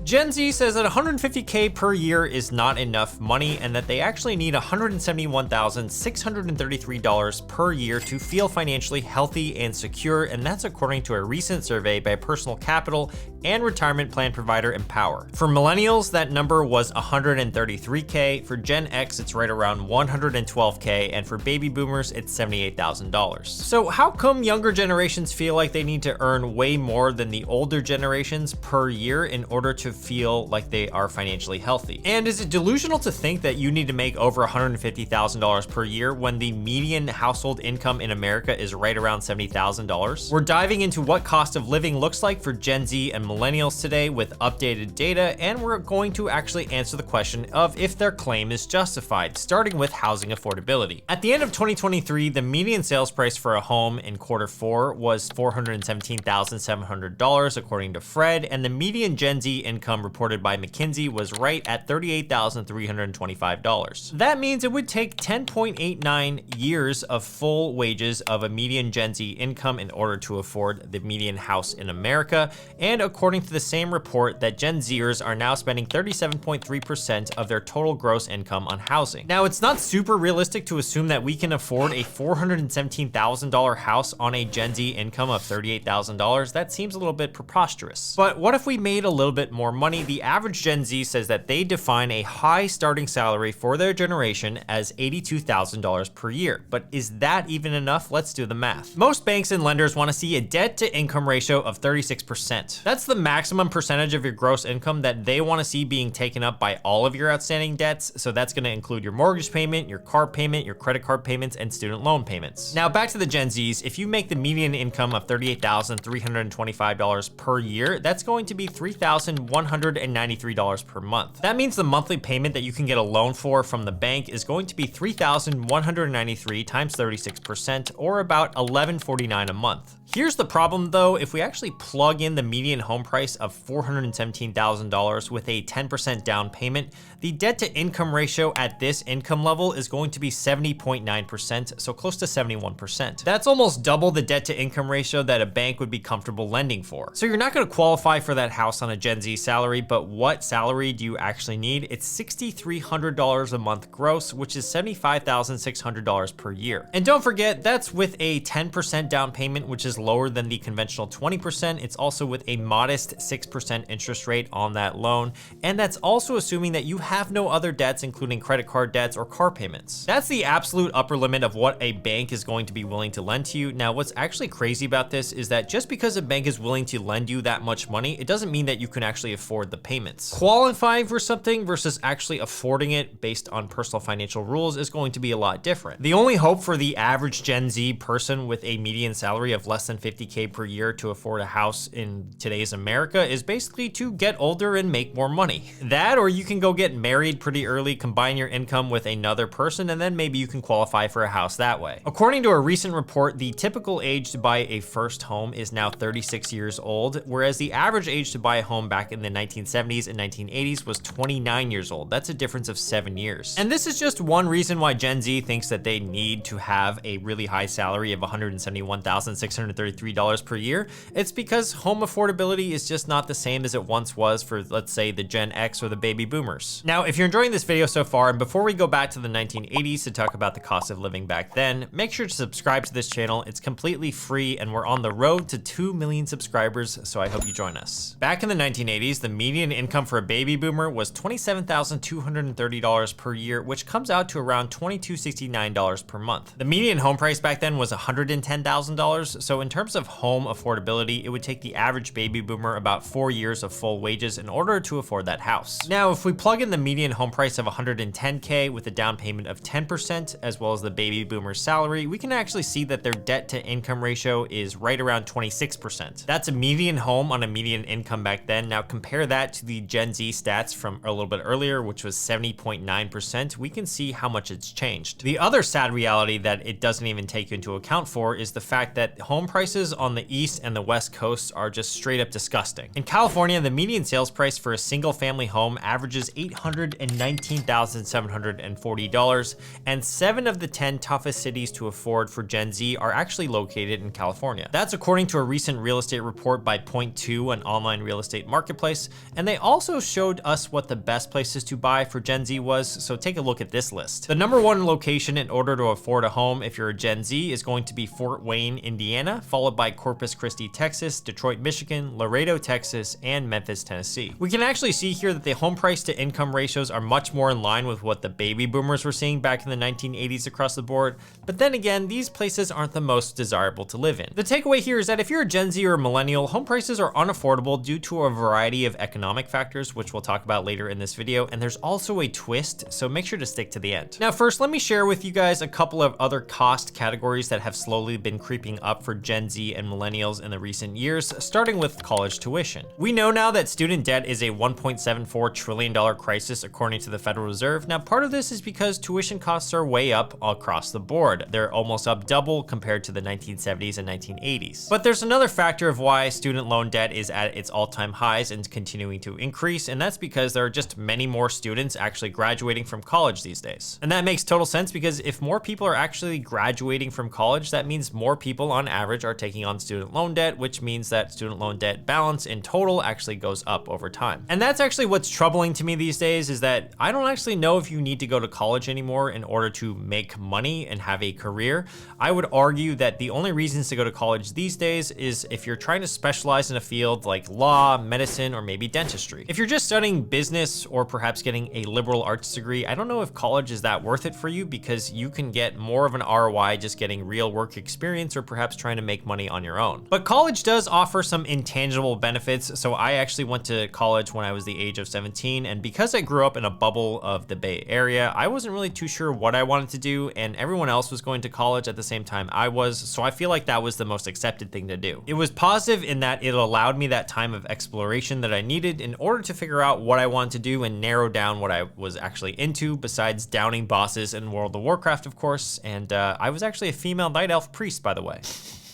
Gen Z says that $150K per year is not enough money and that they actually need $171,633 per year to feel financially healthy and secure, and that's according to a recent survey by personal capital and retirement plan provider Empower. For millennials, that number was $133K. For Gen X, it's right around $112K, and for baby boomers, it's $78,000. So how come younger generations feel like they need to earn way more than the older generations per year in order to feel like they are financially healthy? And is it delusional to think that you need to make over $150,000 per year when the median household income in America is right around $70,000? We're diving into what cost of living looks like for Gen Z and millennials today with updated data, and we're going to actually answer the question of if their claim is justified, starting with housing affordability. At the end of 2023, the median sales price for a home in Q4 was $417,700 according to Fred, and the median Gen Z income reported by McKinsey was right at $38,325. That means it would take 10.89 years of full wages of a median Gen Z income in order to afford the median house in America, and according to the same report, that Gen Zers are now spending 37.3% of their total gross income on housing. Now, it's not super realistic to assume that we can afford a $417,000 house on a Gen Z income of $38,000. That seems a little bit preposterous. But what if we made a little bit more money? The average Gen Z says that they define a high starting salary for their generation as $82,000 per year. But is that even enough? Let's do the math. Most banks and lenders want to see a debt to income ratio of 36%. That's the maximum percentage of your gross income that they want to see being taken up by all of your outstanding debts. So that's going to include your mortgage payment, your car payment, your credit card payments, and student loan payments. Now back to the Gen Zs. If you make the median income of $38,325 per year, that's going to be $3,193 per month. That means the monthly payment that you can get a loan for from the bank is going to be $3,193 times 36%, or about $1,149 a month. Here's the problem though, if we actually plug in the median home price of $417,000 with a 10% down payment, the debt to income ratio at this income level is going to be 70.9%, so close to 71%. That's almost double the debt to income ratio that a bank would be comfortable lending for. So you're not gonna qualify for that house on a Gen Z salary, but what salary do you actually need? It's $6,300 a month gross, which is $75,600 per year. And don't forget, that's with a 10% down payment, which is lower than the conventional 20%. It's also with a modest 6% interest rate on that loan. And that's also assuming that you have no other debts, including credit card debts or car payments. That's the absolute upper limit of what a bank is going to be willing to lend to you. Now, what's actually crazy about this is that just because a bank is willing to lend you that much money, it doesn't mean that you can actually afford the payments. Qualifying for something versus actually affording it based on personal financial rules is going to be a lot different. The only hope for the average Gen Z person with a median salary of less than $50K per year to afford a house in today's America is basically to get older and make more money. That, or you can go get married pretty early, combine your income with another person, and then maybe you can qualify for a house that way. According to a recent report, the typical age to buy a first home is now 36 years old, whereas the average age to buy a home back in the 1970s and 1980s was 29 years old. That's a difference of 7 years. And this is just one reason why Gen Z thinks that they need to have a really high salary of $171,633 per year. It's because home affordability is just not the same as it once was for, let's say, the Gen X or the baby boomers. Now, if you're enjoying this video so far, and before we go back to the 1980s to talk about the cost of living back then, make sure to subscribe to this channel. It's completely free, and we're on the road to 2 million subscribers, so I hope you join us. Back in the 1980s, the median income for a baby boomer was $27,230 per year, which comes out to around $2,269 per month. The median home price back then was $110,000, so in terms of home affordability, it would take the average baby boomer about 4 years of full wages in order to afford that house. Now, if we plug in the median home price of $110K with a down payment of 10%, as well as the baby boomer's salary, we can actually see that their debt to income ratio is right around 26%. That's a median home on a median income back then. Now compare that to the Gen Z stats from a little bit earlier, which was 70.9%. We can see how much it's changed. The other sad reality that it doesn't even take into account for is the fact that home prices on the East and the West Coast are just straight up disgusting. In California, the median sales price for a single family home averages $819,740, and 7 of the 10 toughest cities to afford for Gen Z are actually located in California. That's according to a recent real estate report by Point2, an online real estate marketplace price, and they also showed us what the best places to buy for Gen Z was, so take a look at this list. The number one location in order to afford a home if you're a Gen Z is going to be Fort Wayne, Indiana, followed by Corpus Christi, Texas, Detroit, Michigan, Laredo, Texas, and Memphis, Tennessee. We can actually see here that the home price to income ratios are much more in line with what the baby boomers were seeing back in the 1980s across the board, but then again, these places aren't the most desirable to live in. The takeaway here is that if you're a Gen Z or a millennial, home prices are unaffordable due to a variety of economic factors, which we'll talk about later in this video, and there's also a twist, so make sure to stick to the end. Now first, let me share with you guys a couple of other cost categories that have slowly been creeping up for Gen Z and millennials in the recent years, starting with college tuition. We know now that student debt is a $1.74 trillion crisis according to the Federal Reserve. Now part of this is because tuition costs are way up across the board. They're almost up double compared to the 1970s and 1980s. But there's another factor of why student loan debt is at its all-time highs and continuing to increase, and that's because there are just many more students actually graduating from college these days. And that makes total sense because if more people are actually graduating from college, that means more people on average are taking on student loan debt, which means that student loan debt balance in total actually goes up over time. And that's actually what's troubling to me these days, is that I don't actually know if you need to go to college anymore in order to make money and have a career. I would argue that the only reasons to go to college these days is if you're trying to specialize in a field like law, medicine, or maybe dentistry. If you're just studying business or perhaps getting a liberal arts degree, I don't know if college is that worth it for you, because you can get more of an ROI just getting real work experience or perhaps trying to make money on your own. But college does offer some intangible benefits. So I actually went to college when I was the age of 17, and because I grew up in a bubble of the Bay Area, I wasn't really too sure what I wanted to do, and everyone else was going to college at the same time I was, so I feel like that was the most accepted thing to do. It was positive in that it allowed me that time of exploration that I needed in order to figure out what I wanted to do and narrow down what I was actually into, besides downing bosses in World of Warcraft, of course, and I was actually a female night elf priest, by the way.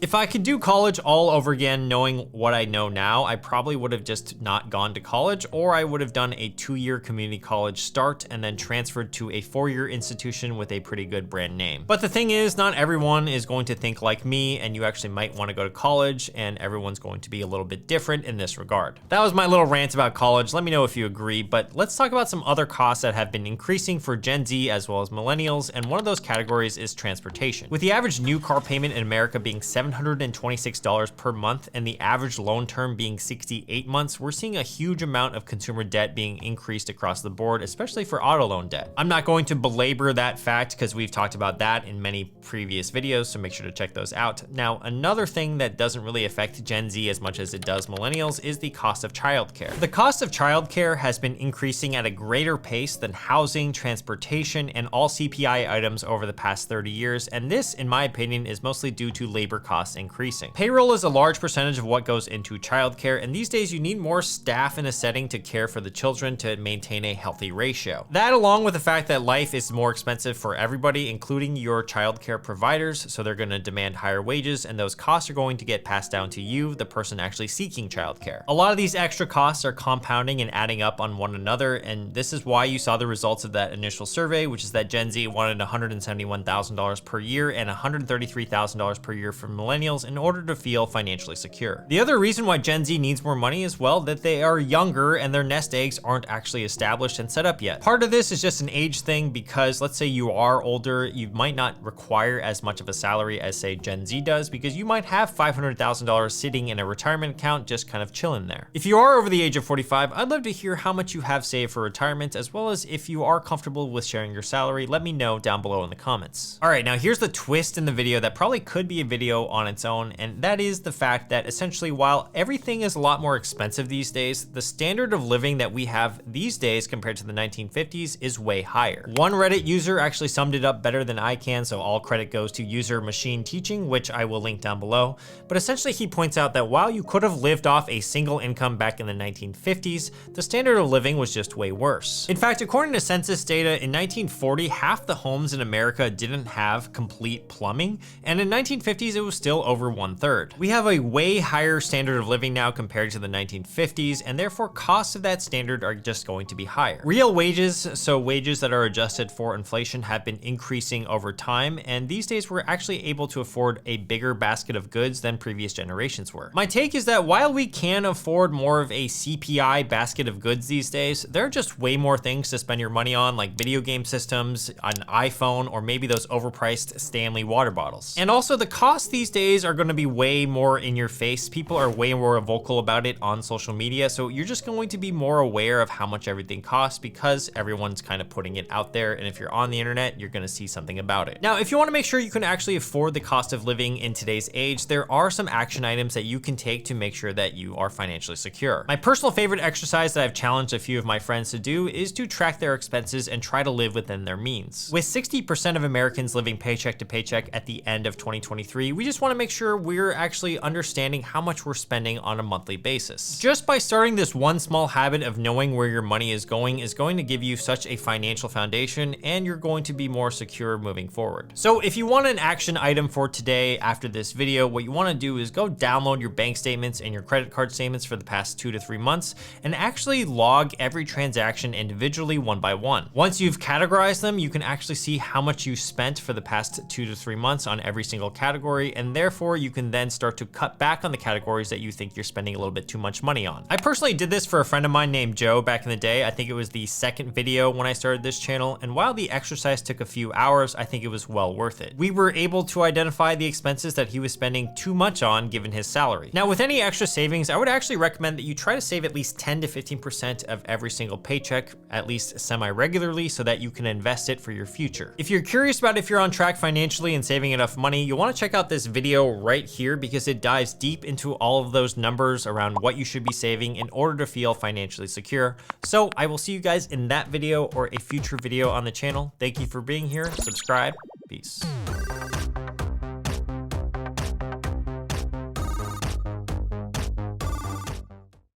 If I could do college all over again, knowing what I know now, I probably would have just not gone to college, or I would have done a 2-year community college start and then transferred to a 4-year institution with a pretty good brand name. But the thing is, not everyone is going to think like me, and you actually might want to go to college, and everyone's going to be a little bit different in this regard. That was my little rant about college. Let me know if you agree, but let's talk about some other costs that have been increasing for Gen Z as well as millennials, and one of those categories is transportation. With the average new car payment in America being $726 per month and the average loan term being 68 months, we're seeing a huge amount of consumer debt being increased across the board, especially for auto loan debt. I'm not going to belabor that fact because we've talked about that in many previous videos, so make sure to check those out. Now, another thing that doesn't really affect Gen Z as much as it does millennials is the cost of childcare. The cost of childcare has been increasing at a greater pace than housing, transportation, and all CPI items over the past 30 years, and this, in my opinion, is mostly due to labor costs increasing. Payroll is a large percentage of what goes into childcare, and these days you need more staff in a setting to care for the children to maintain a healthy ratio. That, along with the fact that life is more expensive for everybody, including your childcare providers, so they're going to demand higher wages, and those costs are going to get passed down to you, the person actually seeking childcare. A lot of these extra costs are compounding and adding up on one another, and this is why you saw the results of that initial survey, which is that Gen Z wanted $171,000 per year and $133,000 per year for millennials in order to feel financially secure. The other reason why Gen Z needs more money is, well, that they are younger and their nest eggs aren't actually established and set up yet. Part of this is just an age thing because let's say you are older, you might not require as much of a salary as say Gen Z does, because you might have $500,000 sitting in a retirement account just kind of chilling there. If you are over the age of 45, I'd love to hear how much you have saved for retirement, as well as if you are comfortable with sharing your salary, let me know down below in the comments. All right, now here's the twist in the video that probably could be a video on its own, and that is the fact that essentially while everything is a lot more expensive these days, the standard of living that we have these days compared to the 1950s is way higher. One Reddit user actually summed it up better than I can, so all credit goes to user Machine Teaching, which I will link down below. But essentially he points out that while you could have lived off a single income back in the 1950s, the standard of living was just way worse. In fact, according to census data, in 1940, half the homes in America didn't have complete plumbing, and in 1950s it was still over 1/3. We have a way higher standard of living now compared to the 1950s, and therefore costs of that standard are just going to be higher. Real wages, so wages that are adjusted for inflation, have been increasing over time, and these days we're actually able to afford a bigger basket of goods than previous generations were. My take is that while we can afford more of a CPI basket of goods these days, there are just way more things to spend your money on, like video game systems, an iPhone, or maybe those overpriced Stanley water bottles. And also the costs these days are gonna be way more in your face. People are way more vocal about it on social media, so you're just going to be more aware of how much everything costs because everyone's kind of putting it out there, and if you're on the internet, you're gonna see something about it. Now, if you wanna make sure you can actually afford the cost of living in today's age, there are some action items that you can take to make sure that you are financially secure. My personal favorite exercise that I've challenged a few of my friends to do is to track their expenses and try to live within their means. With 60% of Americans living paycheck to paycheck at the end of 2023, we just wanna make sure we're actually understanding how much we're spending on a monthly basis. Just by starting this one small habit of knowing where your money is going to give you such a financial foundation, and you're going to be more secure moving forward. So if you want an action item for today after this video, what you wanna do is go download your bank statements and your credit card statements for the past 2 to 3 months and actually log every transaction individually one by one. Once you've categorized them, you can actually see how much you spent for the past 2 to 3 months on every single category, and therefore you can then start to cut back on the categories that you think you're spending a little bit too much money on. I personally did this for a friend of mine named Joe back in the day. I think it was the second video when I started this channel, and while the exercise took a few hours, I think it was well worth it. We were able to identify the expenses that he was spending too much on given his salary. Now, with any extra savings, I would actually recommend that you try to save at least 10 to 15% of every single paycheck, at least semi-regularly, so that you can invest it for your future. If you're curious about if you're on track financially and saving enough money, you'll want to check out this video right here because it dives deep into all of those numbers around what you should be saving in order to feel financially secure. So I will see you guys in that video or a future video on the channel. Thank you for being here. Subscribe. Peace.